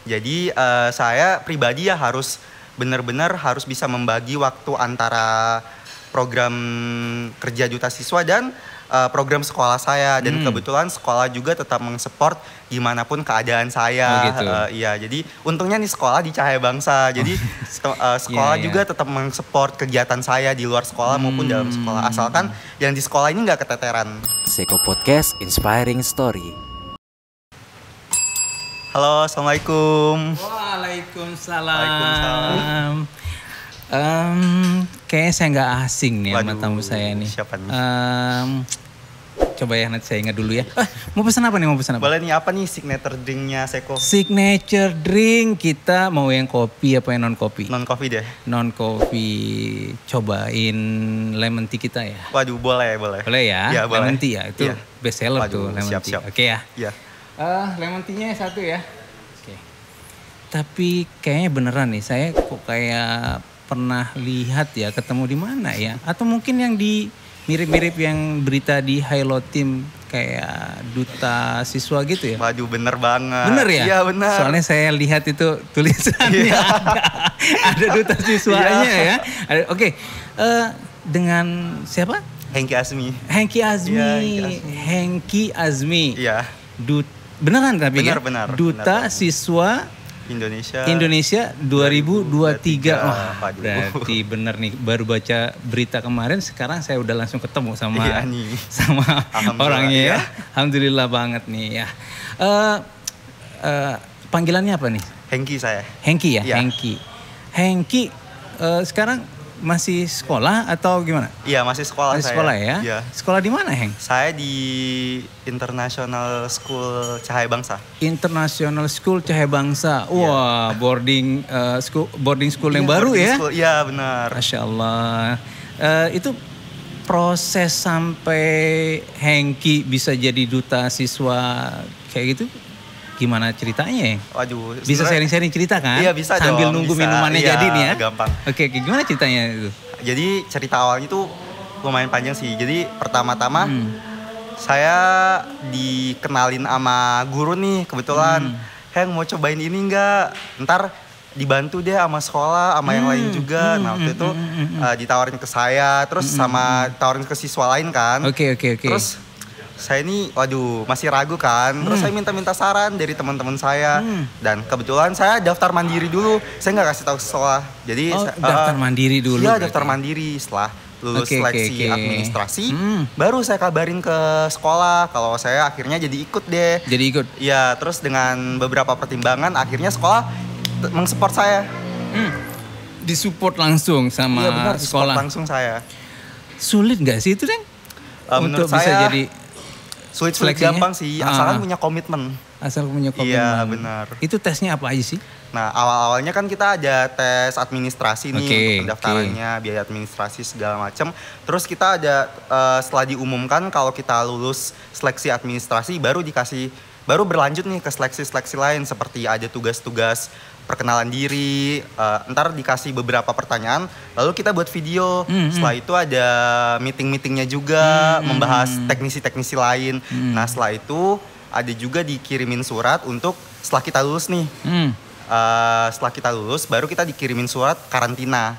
Jadi saya pribadi ya harus benar-benar harus bisa membagi waktu antara program kerja duta siswa dan program sekolah saya. Dan kebetulan sekolah juga tetap mensupport gimana pun keadaan saya. Iya, jadi untungnya nih sekolah di Cahaya Bangsa. Jadi sekolah juga tetap mensupport kegiatan saya di luar sekolah maupun dalam sekolah. Asalkan yang di sekolah ini nggak keteteran. Seko Podcast Inspiring Story. Halo, assalamualaikum. Waalaikumsalam. Kayaknya saya nggak asing nih sama tamu saya nih. Siapa nih? Coba ya nanti saya ingat dulu ya. Mau pesan apa nih? Boleh nih, apa nih signature drinknya Seko? Signature drink kita mau yang kopi apa yang non kopi? Non kopi deh. Non kopi. Cobain lemon tea kita ya. Waduh, boleh. Boleh ya? Ya, boleh. Lemon tea ya, itu best seller tuh lemon tea. Siap. Oke ya. Iya. Lemon tea-nya satu ya. Oke. Tapi kayaknya beneran nih, saya kok kayak pernah lihat ya, ketemu di mana ya? Atau mungkin yang di mirip-mirip yang berita di Hilo Team kayak duta siswa gitu ya? Waduh, bener banget. Bener ya? Iya, bener. Soalnya saya lihat itu tulisannya ada duta siswanya ya. Oke. Dengan siapa? Hengki Azmi. Hengki Azmi. Iya. Beneran tapi benar. Duta Siswa Indonesia 2023. Wah, berarti bener nih, baru baca berita kemarin, sekarang saya udah langsung ketemu sama orangnya ya. Alhamdulillah banget nih ya. Panggilannya apa nih? Hengki saya. Hengki ya? Ya. Hengki sekarang masih sekolah atau gimana? Iya, masih sekolah saya. Sekolah ya? Iya. Sekolah di mana, Heng? Saya di International School Cahaya Bangsa. International School Cahaya Bangsa. Wah, boarding school yang baru ya? Iya, benar. Masya Allah. Itu proses sampai Hengki bisa jadi duta siswa kayak gitu, gimana ceritanya ya? Waduh, bisa sharing-sharing cerita kan? Iya, bisa sambil dong, nunggu bisa. minumannya jadi nih ya. Gampang. Oke, gimana ceritanya itu? Jadi cerita awalnya tuh lumayan panjang sih. Jadi pertama-tama saya dikenalin sama guru nih kebetulan. Heng, mau cobain ini enggak? Ntar dibantu deh sama sekolah, sama yang lain juga. Nah, waktu itu ditawarin ke saya, terus sama tawarin ke siswa lain kan. Oke. Terus saya ini, waduh, masih ragu kan. Terus saya minta saran dari teman-teman saya. Dan kebetulan saya daftar mandiri dulu. Saya nggak kasih tahu ke sekolah. Jadi daftar mandiri dulu. Iya, daftar mandiri. Setelah lulus seleksi administrasi, baru saya kabarin ke sekolah kalau saya akhirnya jadi ikut deh. Jadi ikut? Iya, terus dengan beberapa pertimbangan akhirnya sekolah mensupport saya. Disupport langsung sama benar, sekolah? Langsung saya. Sulit nggak sih itu, Deng? Menurut untuk saya bisa jadi sulit gampang sih, asalkan punya komitmen. Asal punya komitmen. Iya, benar. Itu tesnya apa aja sih? Nah, awal-awalnya kan kita ada tes administrasi nih, untuk pendaftarannya, biaya administrasi segala macam. Terus kita ada setelah diumumkan kalau kita lulus seleksi administrasi, baru berlanjut nih ke seleksi lain, seperti ada tugas-tugas perkenalan diri, ntar dikasih beberapa pertanyaan, lalu kita buat video. Setelah itu ada meeting-meetingnya juga, membahas teknisi-teknisi lain. Nah, setelah itu ada juga dikirimin surat untuk setelah kita lulus nih. Setelah kita lulus, baru kita dikirimin surat karantina.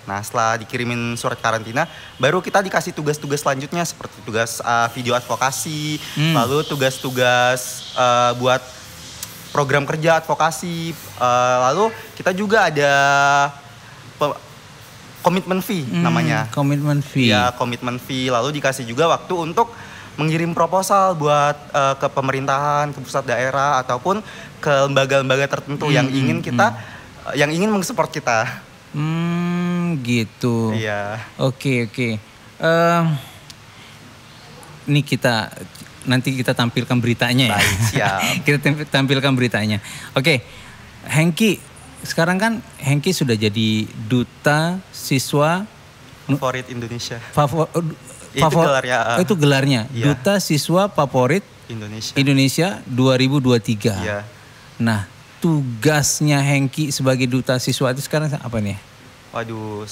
Nah, setelah dikirimin surat karantina, baru kita dikasih tugas-tugas selanjutnya seperti tugas video advokasi, lalu tugas-tugas buat program kerja advokasi, lalu kita juga ada komitmen fee namanya. Komitmen fee. Ya, komitmen fee. Lalu dikasih juga waktu untuk mengirim proposal buat ke pemerintahan, ke pusat daerah ataupun ke lembaga-lembaga tertentu yang ingin mensupport kita. Gitu. Iya. Oke. Ini nanti kita tampilkan beritanya ya. Baik, siap. Kita tampilkan beritanya. Oke. Hengki, sekarang kan Hengki sudah jadi duta siswa favorit Indonesia. Itu gelarnya. Iya. Duta siswa favorit Indonesia 2023. Iya. Nah, tugasnya Hengki sebagai duta siswa itu sekarang apa nih? Waduh,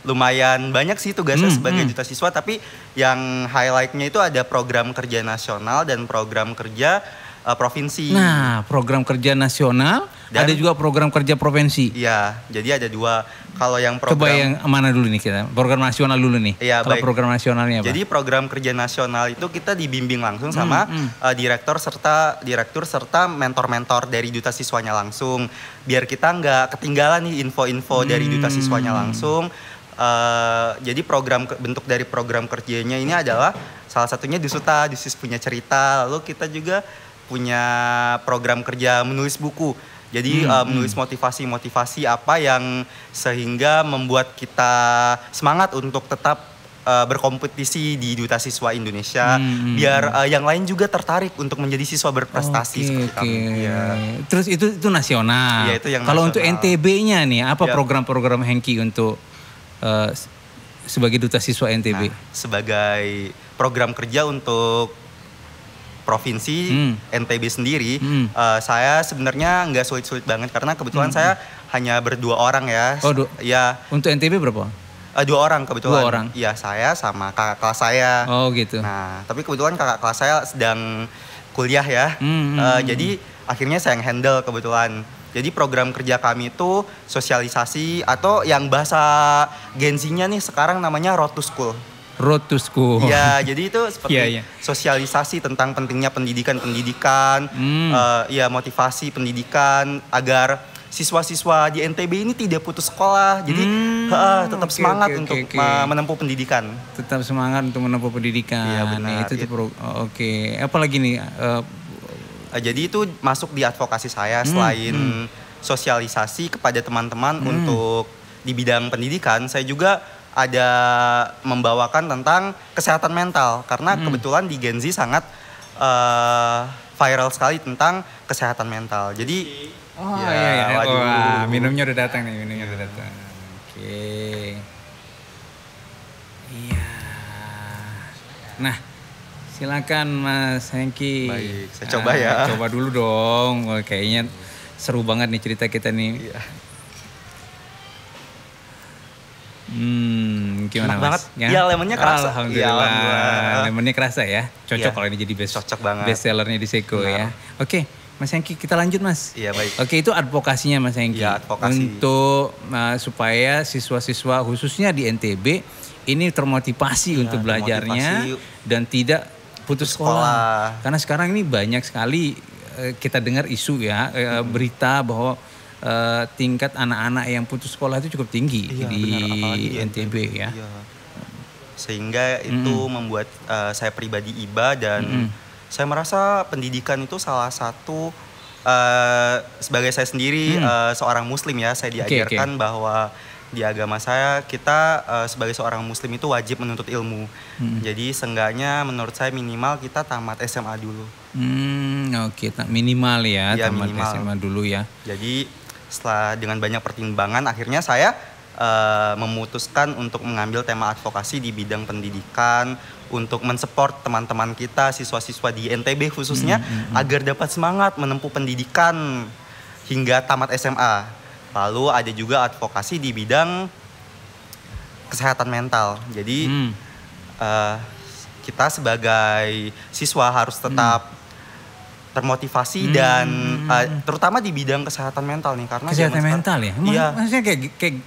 lumayan banyak sih tugasnya sebagai duta siswa, tapi yang highlightnya itu ada program kerja nasional dan program kerja provinsi. Nah, program kerja nasional, Dan, ada juga program kerja provinsi. Iya, jadi ada 2. Kalau yang program, coba yang mana dulu nih kita? Program nasional dulu nih. Iya, kalau baik. Program nasionalnya apa? Jadi program kerja nasional itu kita dibimbing langsung sama direktur serta mentor-mentor dari duta siswanya langsung. Biar kita nggak ketinggalan nih info-info dari duta siswanya langsung. Jadi bentuk dari program kerjanya ini adalah salah satunya Dusuta, Dusis punya cerita. Lalu kita juga punya program kerja menulis buku. Jadi menulis motivasi-motivasi apa yang sehingga membuat kita semangat untuk tetap berkompetisi di Duta Siswa Indonesia. Biar yang lain juga tertarik untuk menjadi siswa berprestasi seperti kami. Ya. Terus itu nasional. Ya, itu yang kalau nasional. untuk NTB-nya nih, apa Ya. program-program Hengki untuk sebagai Duta Siswa NTB? Nah, sebagai program kerja untuk provinsi NTB sendiri, saya sebenarnya nggak sulit-sulit banget karena kebetulan saya hanya berdua orang ya. Ya. Untuk NTB berapa? 2 orang kebetulan. 2 orang? Iya, saya sama kakak kelas saya. Oh gitu. Nah, tapi kebetulan kakak kelas saya sedang kuliah ya. Jadi akhirnya saya yang handle kebetulan. Jadi program kerja kami itu sosialisasi atau yang bahasa Gen Z-nya nih sekarang namanya Road to School. Road to School. Ya, jadi itu seperti sosialisasi tentang pentingnya pendidikan, ya motivasi pendidikan agar siswa-siswa di NTB ini tidak putus sekolah. Jadi tetap semangat untuk menempuh pendidikan. Tetap semangat untuk menempuh pendidikan. Iya benar. Oke. Apalagi nih? Jadi itu masuk di advokasi saya selain sosialisasi kepada teman-teman untuk di bidang pendidikan, saya juga ada membawakan tentang kesehatan mental karena kebetulan di Gen Z sangat viral sekali tentang kesehatan mental. Jadi iya. Wah, minumnya udah datang nih, Oke. Iya. Nah, silakan Mas Hengki. Baik, saya coba ya. Coba dulu dong. Kayaknya seru banget nih cerita kita nih. Iya. Gimana enak Mas? banget. Iya, lemonnya kerasa. Alhamdulillah. Lemonnya kerasa ya. Cocok kalau ini jadi cocok banget. Best sellernya di Seiko ya. Oke, Mas Hengki kita lanjut Mas. Iya baik. Oke, itu advokasinya Mas Hengki. Iya, advokasi. Untuk supaya siswa-siswa khususnya di NTB ini termotivasi untuk belajarnya dan tidak putus sekolah. Karena sekarang ini banyak sekali kita dengar isu ya, berita bahwa tingkat anak-anak yang putus sekolah itu cukup tinggi di NTB ya. Iya. Sehingga itu membuat saya pribadi iba dan saya merasa pendidikan itu salah satu sebagai saya sendiri seorang muslim ya, saya diajarkan bahwa di agama saya kita sebagai seorang muslim itu wajib menuntut ilmu. Jadi seenggaknya menurut saya minimal kita tamat SMA dulu. Oke, minimal ya, tamat minimal. SMA dulu ya. Jadi setelah dengan banyak pertimbangan akhirnya saya memutuskan untuk mengambil tema advokasi di bidang pendidikan untuk mensupport teman-teman kita siswa-siswa di NTB khususnya agar dapat semangat menempuh pendidikan hingga tamat SMA. Lalu ada juga advokasi di bidang kesehatan mental. Jadi kita sebagai siswa harus tetap termotivasi dan terutama di bidang kesehatan mental nih karena kesehatan mental ya. Iya. Maksudnya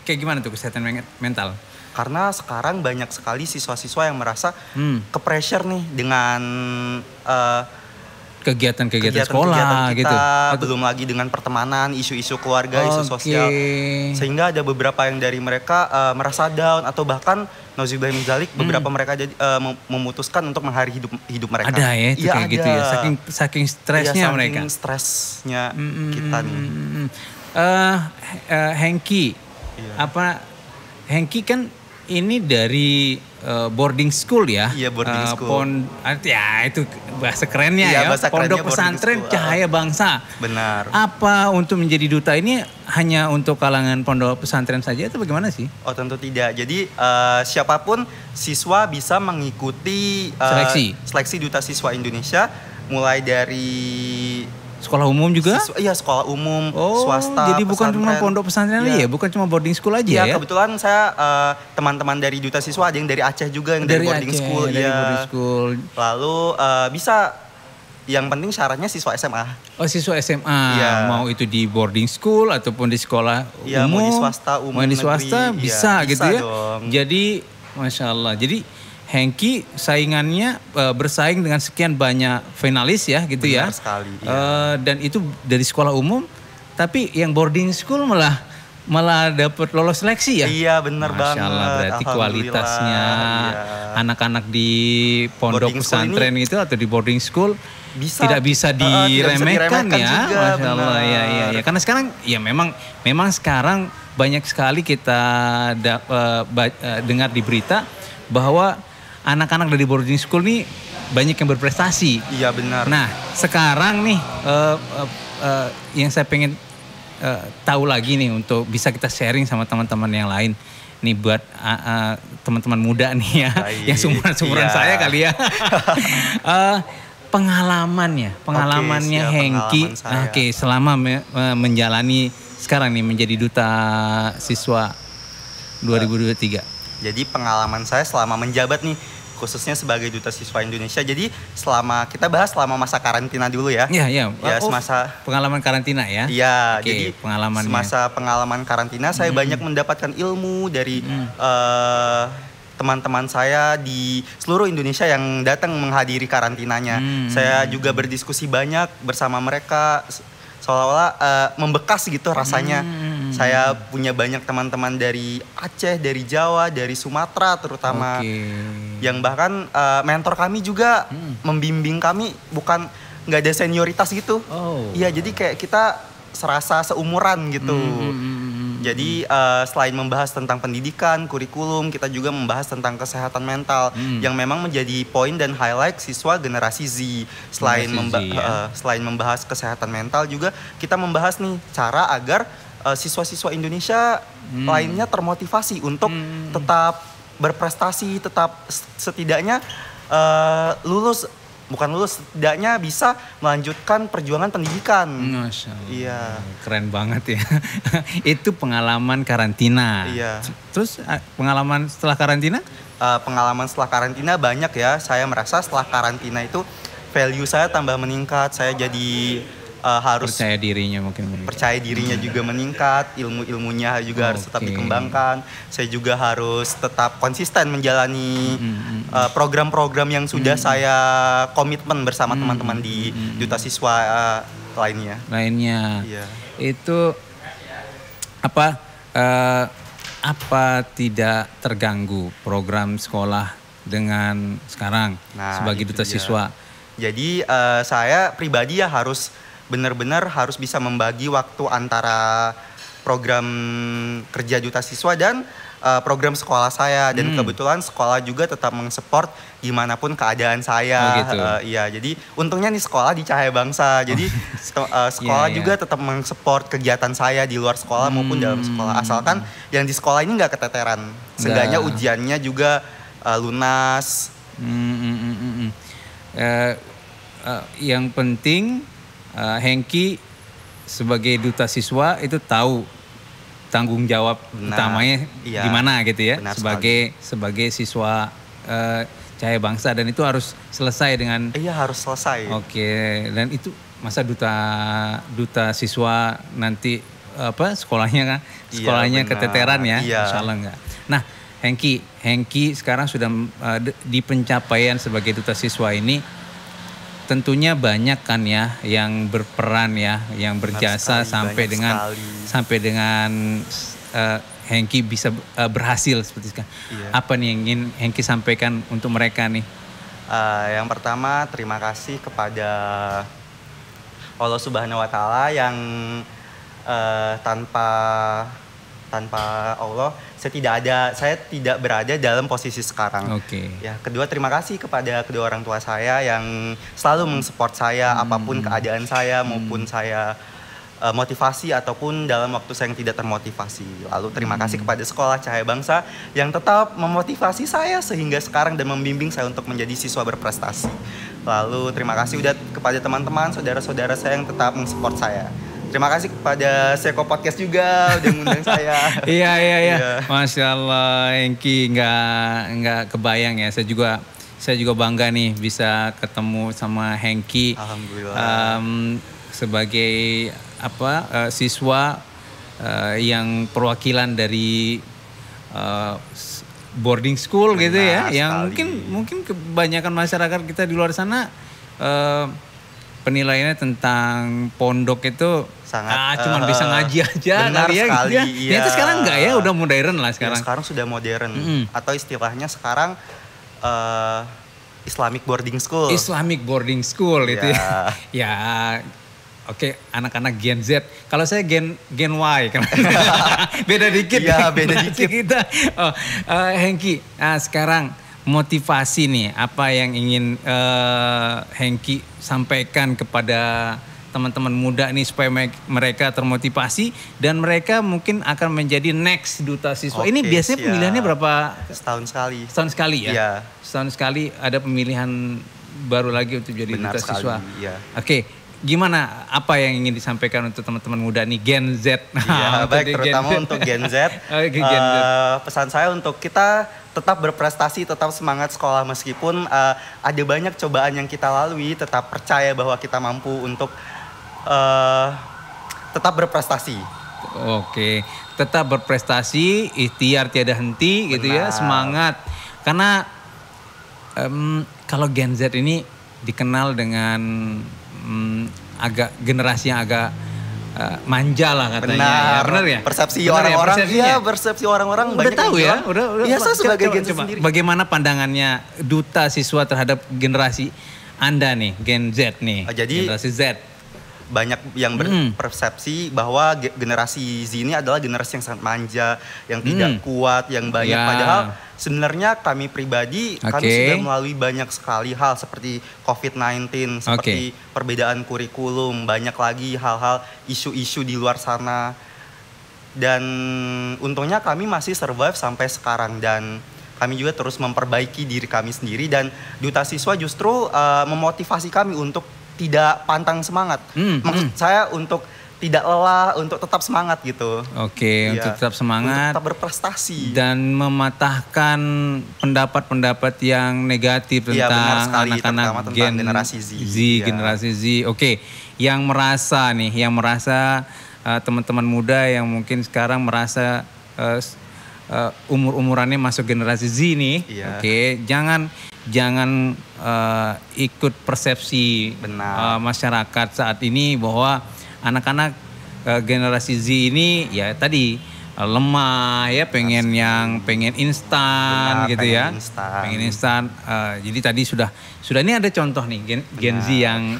kayak gimana tuh kesehatan mental? Karena sekarang banyak sekali siswa-siswa yang merasa ke-pressure nih dengan kegiatan sekolah kita, gitu. Belum lagi dengan pertemanan, isu-isu keluarga, isu sosial. Sehingga ada beberapa yang dari mereka merasa down atau bahkan nauzubillah min dzalik beberapa mereka jadi memutuskan untuk mengakhiri hidup mereka. Ada ya itu kayak gitu ya. Saking stresnya mereka. Saking stresnya kita nih. Hengki, Hengki kan ini dari boarding school ya. Iya, boarding school. Ya itu bahasa kerennya ya. Pondok Pesantren Cahaya Bangsa. Benar. Apa untuk menjadi duta ini hanya untuk kalangan pondok pesantren saja atau bagaimana sih? Oh tentu tidak. Jadi siapapun siswa bisa mengikuti seleksi Duta Siswa Indonesia mulai dari sekolah umum juga? Iya, sekolah umum, swasta, jadi bukan cuma pondok pesantren aja ya? Bukan cuma boarding school aja ya? Iya, kebetulan saya teman-teman dari Duta Siswa ada yang dari Aceh juga, yang dari boarding school. Dari boarding school. Lalu bisa Yang penting syaratnya siswa SMA. Oh, siswa SMA. Iya. Mau itu di boarding school ataupun di sekolah Iya, umum. mau di swasta, umum, mau di swasta negeri. bisa Iya, gitu bisa ya. dong. Jadi Masya Allah. Jadi Hengki saingannya bersaing dengan sekian banyak finalis ya gitu. Benar ya. sekali. Iya. Dan itu dari sekolah umum, tapi yang boarding school malah dapat lolos seleksi ya. Iya, benar banget. Masya Allah, berarti kualitasnya anak-anak di pondok Boarding school pesantren ini itu atau di boarding school tidak bisa tidak diremehkan bisa ya. juga, Masya Allah, benar. ya. Karena sekarang ya memang sekarang banyak sekali kita dengar di berita bahwa anak-anak dari boarding school nih banyak yang berprestasi. Iya, benar. Nah, sekarang nih yang saya pengen tahu lagi nih untuk bisa kita sharing sama teman-teman yang lain. Nih buat teman-teman muda nih ya, yang sumuran saya kali ya. Pengalamannya Hengki. Oke, selama menjalani sekarang nih menjadi duta siswa 2023. Jadi pengalaman saya selama menjabat nih, khususnya sebagai duta siswa Indonesia. Jadi selama masa karantina dulu ya. Iya. Ya, semasa pengalaman karantina ya. Iya, Oke, jadi pengalamannya. semasa pengalaman karantina saya banyak mendapatkan ilmu dari teman-teman saya di seluruh Indonesia yang datang menghadiri karantinanya. Saya juga berdiskusi banyak bersama mereka, seolah-olah membekas gitu rasanya. Saya punya banyak teman-teman dari Aceh, dari Jawa, dari Sumatera terutama. Yang bahkan mentor kami juga membimbing kami, nggak ada senioritas gitu. Iya, jadi kayak kita serasa seumuran gitu. Jadi selain membahas tentang pendidikan, kurikulum, kita juga membahas tentang kesehatan mental yang memang menjadi poin dan highlight siswa generasi Z. Selain membahas kesehatan mental juga kita membahas nih cara agar siswa-siswa Indonesia lainnya termotivasi untuk tetap berprestasi, tetap setidaknya setidaknya bisa melanjutkan perjuangan pendidikan. Masya Allah. Iya. Keren banget ya. Itu pengalaman karantina. Iya. Terus pengalaman setelah karantina? Pengalaman setelah karantina banyak ya. Saya merasa setelah karantina itu value saya tambah meningkat. Saya jadi harus percaya dirinya mungkin meningkat. Percaya dirinya juga meningkat, ilmunya juga harus tetap dikembangkan. Saya juga harus tetap konsisten menjalani program-program yang sudah saya komitmen bersama teman-teman di duta siswa lainnya. Iya. Itu apa tidak terganggu program sekolah dengan sekarang sebagai duta siswa? Jadi saya pribadi ya benar-benar harus bisa membagi waktu antara program kerja duta siswa dan program sekolah saya. Dan kebetulan sekolah juga tetap mensupport dimanapun keadaan saya. Gitu. Iya, jadi untungnya nih sekolah di Cahaya Bangsa. Jadi sekolah juga tetap mensupport kegiatan saya di luar sekolah maupun dalam sekolah. Asalkan yang di sekolah ini nggak keteteran. Seenggaknya ujiannya juga lunas. Yang penting Hengki sebagai duta siswa itu tahu tanggung jawab utamanya di mana gitu ya, sebagai siswa Cahaya Bangsa, dan itu harus selesai dengan harus selesai. Dan itu masa duta siswa nanti sekolahnya keteteran ya. Insya Allah enggak. Nah, Hengki sekarang sudah di pencapaian sebagai duta siswa ini tentunya banyak kan ya yang berperan ya, yang berjasa sampai dengan Hengki bisa berhasil seperti sekarang. Apa nih yang ingin Hengki sampaikan untuk mereka nih? Yang pertama, terima kasih kepada Allah Subhanahu wa Ta'ala yang tanpa Allah saya tidak berada dalam posisi sekarang. Ya, kedua, terima kasih kepada kedua orang tua saya yang selalu mensupport saya apapun keadaan saya maupun saya motivasi ataupun dalam waktu saya yang tidak termotivasi. Lalu terima kasih kepada Sekolah Cahaya Bangsa yang tetap memotivasi saya sehingga sekarang dan membimbing saya untuk menjadi siswa berprestasi. Lalu terima kasih kepada teman-teman, saudara-saudara saya yang tetap mensupport saya. Terima kasih kepada Seko Podcast juga udah ngundang saya. Iya. Masya Allah, Hengki nggak kebayang ya. Saya juga saya juga bangga nih bisa ketemu sama Hengki. Alhamdulillah. Sebagai siswa yang perwakilan dari boarding school gitu ya, yang mungkin kebanyakan masyarakat kita di luar sana penilaiannya tentang pondok itu sangat cuman bisa ngaji aja benar kali ya sekali, gitu ya. Iya. Itu sekarang enggak ya, udah modern lah sekarang. Ya, sekarang sudah modern atau istilahnya sekarang Islamic boarding school. Islamic boarding school itu ya. Ya. Oke, anak-anak Gen Z. Kalau saya Gen Y kan. Beda dikit. Iya, beda dikit. Kita. Hengki, sekarang motivasi nih, apa yang ingin Hengki sampaikan kepada teman-teman muda nih supaya mereka termotivasi dan mereka mungkin akan menjadi next duta siswa. Ini biasanya pemilihannya berapa? Setahun sekali. Setahun sekali ya? Iya. Setahun sekali ada pemilihan baru lagi untuk jadi duta siswa. Iya. Oke. Gimana, apa yang ingin disampaikan untuk teman-teman muda nih Gen Z? Ya, baik, terutama untuk Gen Z. Gen Z. Pesan saya untuk kita tetap berprestasi, tetap semangat sekolah meskipun ada banyak cobaan yang kita lalui, tetap percaya bahwa kita mampu untuk tetap berprestasi. Oke, tetap berprestasi, ikhtiar tiada henti. Benar. Gitu ya, semangat. Karena kalau Gen Z ini dikenal dengan agak generasi yang agak manja lah katanya. Benar ya? Persepsi orang-orang. Iya, persepsi orang-orang udah banyak tahu ya. Udah. Iya, saya sebagai Gen Z sendiri. Bagaimana pandangannya duta siswa terhadap generasi Anda nih, Gen Z nih? Jadi generasi Z. Banyak yang berpersepsi bahwa generasi Z ini adalah generasi yang sangat manja, yang tidak kuat, yang banyak. Padahal sebenarnya kami pribadi, kami sudah melalui banyak sekali hal seperti COVID-19, seperti perbedaan kurikulum, banyak lagi hal-hal isu-isu di luar sana. Dan untungnya kami masih survive sampai sekarang dan kami juga terus memperbaiki diri kami sendiri dan duta siswa justru memotivasi kami untuk tidak pantang semangat. Maksud saya untuk tidak lelah, untuk tetap semangat gitu. Oke, untuk tetap semangat. Untuk tetap berprestasi. Dan mematahkan pendapat-pendapat yang negatif tentang anak-anak generasi Z. Generasi Z. Oke, yang merasa teman-teman muda yang mungkin sekarang merasa umur-umurannya masuk generasi Z nih. Oke, jangan ikut persepsi masyarakat saat ini bahwa anak-anak generasi Z ini ya tadi lemah ya, pengen instan gitu ya. Pengen instan. Jadi tadi sudah ini ada contoh nih Gen Z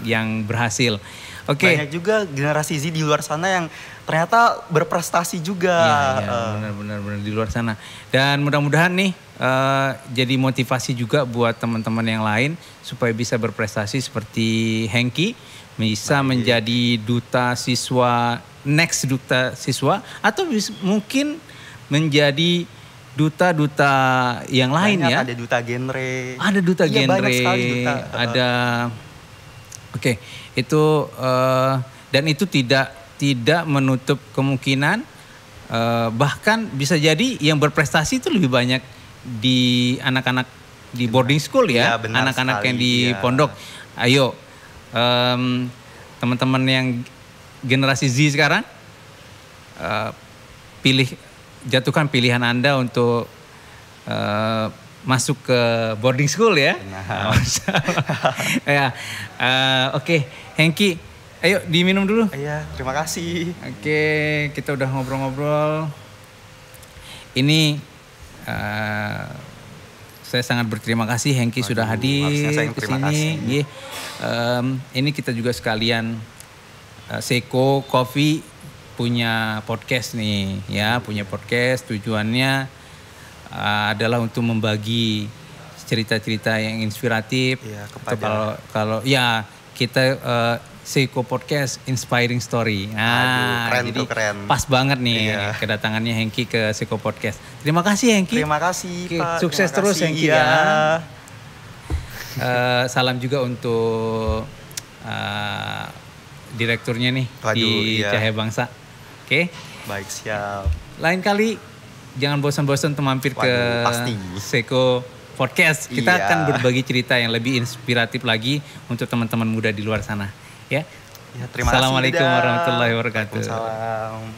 yang berhasil. Banyak juga generasi Z di luar sana yang ternyata berprestasi juga. Iya, benar di luar sana. Dan mudah-mudahan nih jadi motivasi juga buat teman-teman yang lain supaya bisa berprestasi seperti Hengki, bisa menjadi duta siswa, next duta siswa, atau mungkin menjadi duta-duta yang lain ya. Ada duta genre. Ada duta genre. Banyak sekali duta. Ada. Oke, itu dan itu tidak menutup kemungkinan bahkan bisa jadi yang berprestasi itu lebih banyak di anak-anak di boarding school ya, anak-anak yang di pondok. Ayo teman-teman yang generasi Z sekarang jatuhkan pilihan Anda untuk masuk ke boarding school ya. Oke, Hengki, ayo diminum dulu. Iya, terima kasih. Oke, kita udah ngobrol-ngobrol. Ini saya sangat berterima kasih Hengki sudah hadir ke sini. Ini kita juga sekalian Seiko Coffee punya podcast nih ya, punya podcast. Tujuannya adalah untuk membagi cerita-cerita yang inspiratif. Ya, kepada kalau ya kita Seiko Podcast Inspiring Story. Keren. Pas banget nih kedatangannya Hengki ke Seiko Podcast. Terima kasih Hengki. Terima kasih Pak. Sukses terus Hengki ya. Salam juga untuk direkturnya nih di Cahaya Bangsa. Oke. Baik, siap. Lain kali jangan bosan-bosan untuk mampir ke pasti. Seiko podcast. Kita akan berbagi cerita yang lebih inspiratif lagi untuk teman-teman muda di luar sana. Ya. Ya, terima kasih. Assalamualaikum warahmatullahi wabarakatuh. Waalaikumsalam.